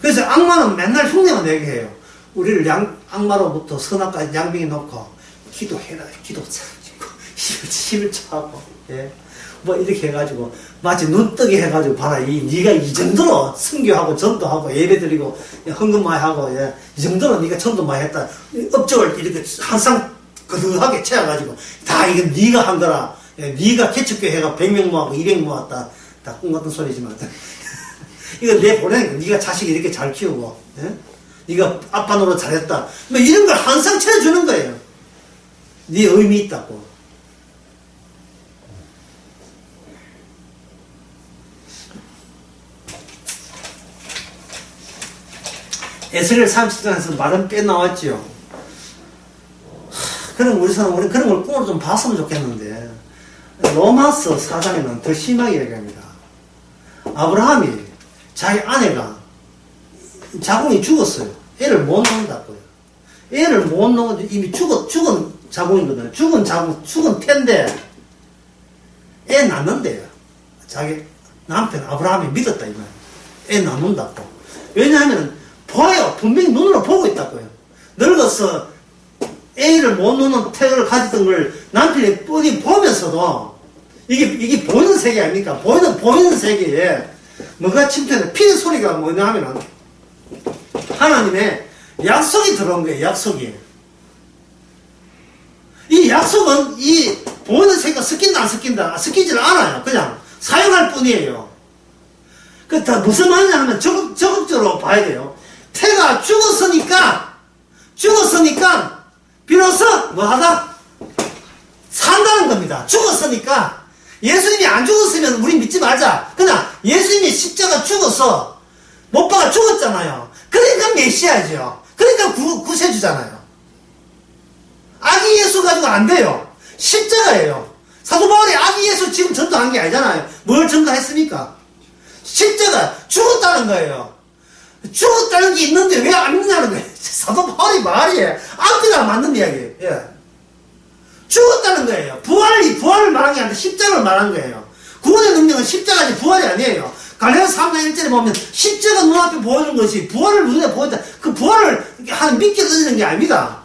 그래서 악마는 맨날 흉내만 내게 해요. 우리를 악마로부터 선악까지 양병에 놓고 기도해라, 기도 차지고 힘을 차고, 예, 뭐 이렇게 해가지고 마치 눈뜨게 해가지고 봐라, 네가 이 정도로 선교하고 전도하고 예배드리고 헌금 많이 하고, 예, 이 정도로 네가 전도 많이 했다. 업적을 이렇게 항상 그득하게 채워가지고 다 이건 네가 한 거라. 예, 네가 개척교회 해가 100명 모았고 200 모았다. 다 꿈 같은 소리지만 이거 내 보내니까 네가 자식 이렇게 잘 키우고, 예? 네가 아빠 노릇 잘했다. 뭐 이런 걸 항상 채워주는 거예요. 네 의미 있다고. 에스겔 30장에서 말은 꽤 나왔지요. 그럼 우리 그런 걸 꿈으로 좀 봤으면 좋겠는데, 로마서 4장에는 더 심하게 얘기합니다. 아브라함이 자기 아내가 자궁이 죽었어요. 애를 못 낳는다고요. 애를 못 낳은, 이미 죽은 자궁이거든요. 죽은 태인데, 애 낳는데요. 자기 남편 아브라함이 믿었다, 이 말이에요. 애 낳는다고. 왜냐하면, 보여요. 분명히 눈으로 보고 있다고요. 늙어서 애를 못 낳는 태를 가졌던 걸 남편이 뻔히 보면서도, 이게 보이는 세계 아닙니까? 보이는 세계에, 뭐가 침투해서 피는 소리가 뭐냐 하면은, 하나님의 약속이 들어온 거예요, 약속이. 이 약속은 이 보이는 세계가 섞인다, 안 섞인다, 섞이질 않아요. 그냥 사용할 뿐이에요. 그, 다 무슨 말이냐 하면 적극적으로 봐야 돼요. 태가 죽었으니까, 비로소 뭐 하다? 산다는 겁니다. 죽었으니까. 예수님이 안 죽었으면 우리 믿지 말자. 그러나 예수님이 십자가 죽어서 못 박아 죽었잖아요. 그러니까 메시아죠. 그러니까 구세주잖아요. 아기 예수 가지고 안 돼요. 십자가예요. 사도 바울이 아기 예수 지금 전도한 게 아니잖아요. 뭘 전도했습니까? 십자가 죽었다는 거예요. 죽었다는 게 있는데 왜 안 믿냐는 거예요. 사도 바울이 말이에요. 앞뒤가 맞는 이야기예요. 예. 죽었다는 거예요. 부활을 말한 게 아니라 십자가를 말한 거예요. 구원의 능력은 십자가지 부활이 아니에요. 갈라디아서 3장 1절에 보면 십자가 눈앞에 보여준 것이 부활을 눈에 보였다. 그 부활을 믿게 던지는 게 아닙니다.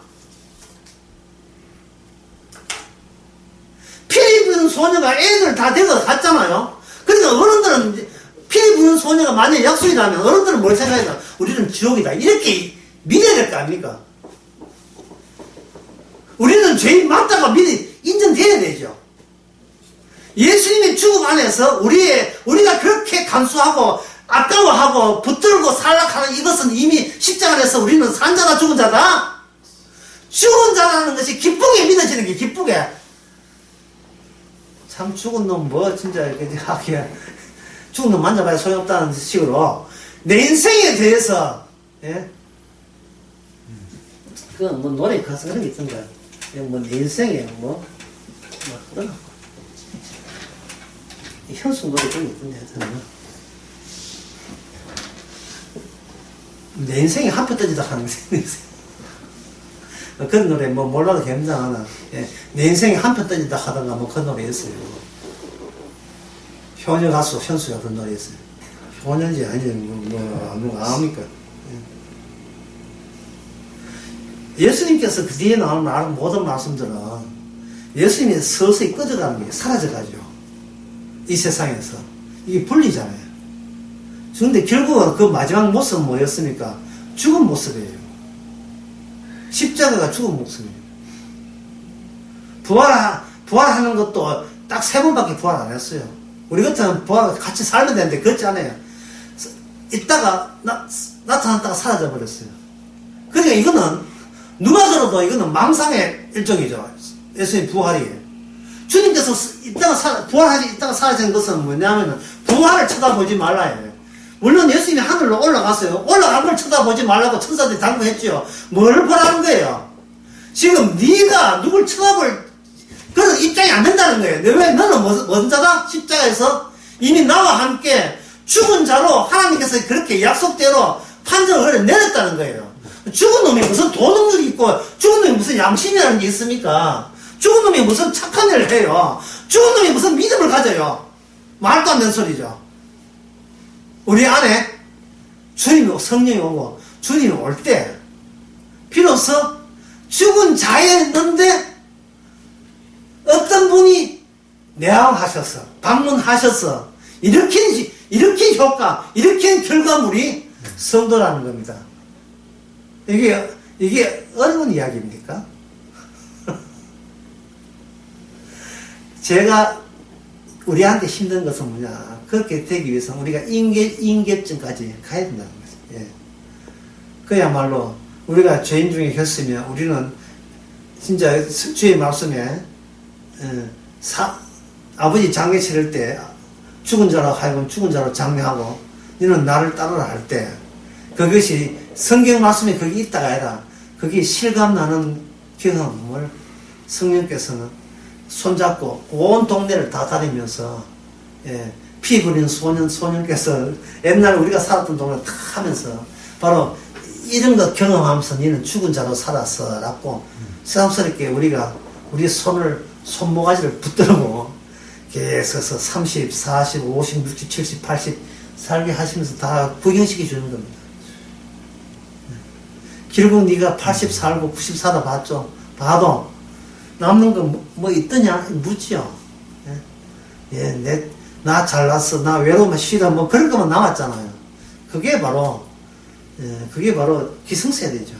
피리 부는 소녀가 애들 다 데리고 갔잖아요. 그러니까 어른들은 피리 부는 소녀가 만약에 약속이라면 어른들은 뭘 생각해요? 우리는 지옥이다. 이렇게 믿어야 될 거 아닙니까? 우리는 죄인 맞다가 인정돼야 되죠. 예수님의 죽음 안에서 우리가 그렇게 간수하고 아까워하고 붙들고 살락하는 이것은 이미 십자가에서 우리는 산 자다 죽은 자다. 죽은 자라는 것이 기쁘게 믿어지는 게 기쁘게. 참 죽은 놈 뭐 진짜 이렇게 하기에 죽은 놈 만져봐야 소용없다는 식으로 내 인생에 대해서 예? 그 뭐 노래 가사 그런 게 있던가. 뭐 내 인생에 뭐 그런 거. 현숙 노래 그런 게 있던데 하여튼 내 인생에 한표 떠지다 하는 그런 노래 뭐 몰라도 괜찮아. 예. 내 인생에 한표 떠지다 하던가 뭐 그런 노래였어요. 효녀 가수 현수가 그런 노래였어요. 효녀인지 아니지 뭐 아닙니까? 예. 예수님께서 그 뒤에 나오는 모든 말씀들은 예수님이 서서히 꺼져가는 게 사라져가죠. 이 세상에서. 이게 분리잖아요. 그런데 결국은 그 마지막 모습은 뭐였습니까? 죽은 모습이에요. 십자가가 죽은 모습이에요. 부활하는 것도 딱 3번밖에 부활 안 했어요. 우리 같은 부활 같이 살면 되는데 그렇지 않아요. 있다가 나타났다가 사라져 버렸어요. 그러니까 이거는 누가 들어도 이거는 망상의 일종이죠. 예수님 부활이. 주님께서 부활하지 있다가 사라진 것은 뭐냐면은 부활을 쳐다보지 말라예요. 물론 예수님이 하늘로 올라갔어요. 올라간 걸 쳐다보지 말라고 천사들이 당부했죠. 뭐를 보라는 거예요? 지금 네가 누굴 쳐다볼 그런 입장이 안 된다는 거예요. 왜 너는 뭔 자다? 십자가에서 이미 나와 함께 죽은 자로 하나님께서 그렇게 약속대로 판정을 내렸다는 거예요. 죽은 놈이 무슨 도덕률이 있고 죽은 놈이 무슨 양심이라는 게 있습니까? 죽은 놈이 무슨 착한 일을 해요? 죽은 놈이 무슨 믿음을 가져요? 말도 안 되는 소리죠. 우리 안에 주님이 성령이 오고 주님이 올 때 비로소 죽은 자였는데 어떤 분이 내항하셔서 방문하셔서 일으킨 효과, 일으킨 결과물이 성도라는 겁니다. 이게 어려운 이야기입니까? 제가 우리한테 힘든 것은 뭐냐? 그렇게 되기 위해서 우리가 인계점까지 가야 된다는 거죠. 예. 그야말로 우리가 죄인 중에 겼으면 우리는 진짜 주의 말씀에 아버지 장례 치를 때 죽은 자로 하여금 죽은 자로 장례하고 너는 나를 따르라 할 때 그것이 성경 말씀에 거기 있다가 아니라 그게 실감나는 경험을 성령께서는 손잡고 온 동네를 다 다니면서 피 부린 소년께서 옛날에 우리가 살았던 동네를 다 하면서 바로 이런 거 경험하면서 너는 죽은 자로 살았어 라고 새삼스럽게 우리 손모가지를 붙들고 계속해서 30, 40, 50, 60, 70, 80 살게 하시면서 다 구경시켜 주는 겁니다. 결국 네가 80 살고 90 살아 봐도 남는 거 뭐 있더냐? 묻지요. 나 잘났어. 나 외로우면 싫어. 뭐 그런 것만 남았잖아요. 그게 바로 기승세대죠.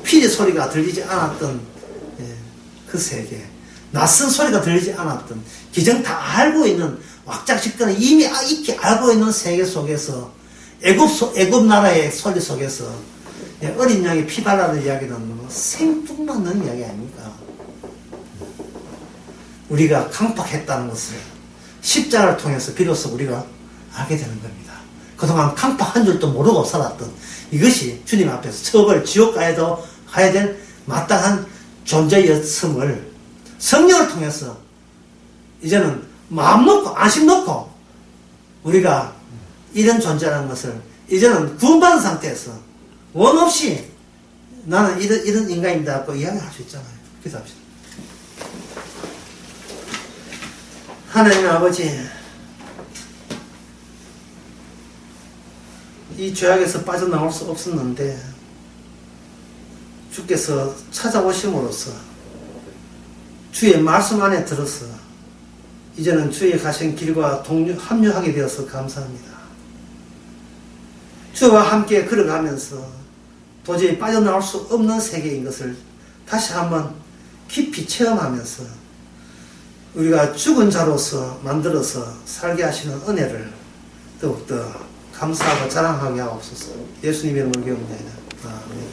피리 소리가 들리지 않았던 그 세계. 낯선 소리가 들리지 않았던 기정 다 알고 있는 왁작식거는 이미 익히 알고 있는 세계 속에서 애굽 나라의 소리 속에서 어린 양이 피 발라는 이야기는 생뚱맞는 이야기 아닙니까? 우리가 강팍했다는 것을 십자가를 통해서 비로소 우리가 알게 되는 겁니다. 그동안 강팍한 줄도 모르고 살았던 이것이 주님 앞에서 처벌 지옥 가야 될 마땅한 존재였음을 성령을 통해서 이제는 마음 놓고 안심 놓고 우리가 이런 존재라는 것을 이제는 구원받은 상태에서 원 없이 나는 이런 인간입니다 하고 이야기할 수 있잖아요. 기도합시다. 하나님 아버지, 이 죄악에서 빠져나올 수 없었는데 주께서 찾아오심으로써 주의 말씀 안에 들어서 이제는 주의 가신 길과 합류하게 되어서 감사합니다. 주와 함께 걸어가면서 도저히 빠져나올 수 없는 세계인 것을 다시 한번 깊이 체험하면서 우리가 죽은 자로서 만들어서 살게 하시는 은혜를 더욱더 감사하고 자랑하게 하옵소서. 예수님의 이름으로 기도합니다. 아멘.